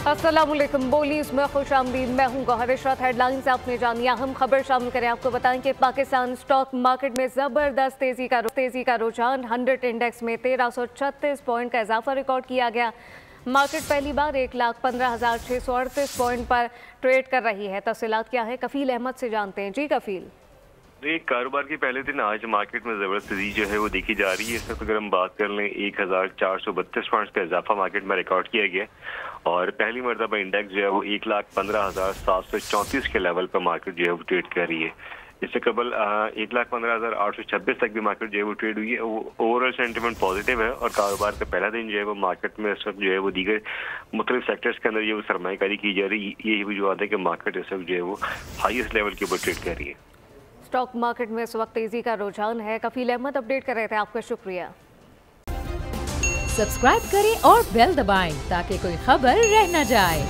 अस्सलामुअलैकुम। बोलीज में खुश आमदीद। मैं हूँ गौहर इशरत। हेडलाइंस आपने जानी। अहम खबर शामिल करें। आपको बताएं कि पाकिस्तान स्टॉक मार्केट में जबरदस्त तेजी का रुझान। 100 इंडेक्स में 1336 पॉइंट का इजाफा रिकॉर्ड किया गया। मार्केट पहली बार 1,15,638 पॉइंट पर ट्रेड कर रही है। तफसीलात क्या है, कफील अहमद से जानते हैं। जी कफील। कारोबार के पहले दिन आज मार्केट में जबरदस्त तेजी जो है वो देखी जा रही है। इस वक्त अगर हम बात कर लें 1,432 पॉइंट्स का इजाफा मार्केट में रिकॉर्ड किया गया और पहली मरतबा इंडेक्स जो है वो 1,15,734 के लेवल पर मार्केट जो है वो ट्रेड कर रही है। इससे कबल 1,15,826 तक भी मार्केट जो है वो ट्रेड हुई है। ओवरऑल सेंटिमेंट पॉजिटिव है और कारोबार का पहला दिन जो है वो मार्केट में इस वक्त जो है वो दीगर मुख्तलिफ सेक्टर्स के अंदर ये वो सरमायाकारी की जा रही है। यही वजूहत है कि मार्केट इस वक्त जो है वो हाईएस्ट लेवल के ऊपर ट्रेड कर रही है। स्टॉक मार्केट में इस वक्त तेजी का रुझान है। कफील अहमद अपडेट कर रहे थे, आपका शुक्रिया। सब्सक्राइब करें और बेल दबाएं ताकि कोई खबर रह न जाए।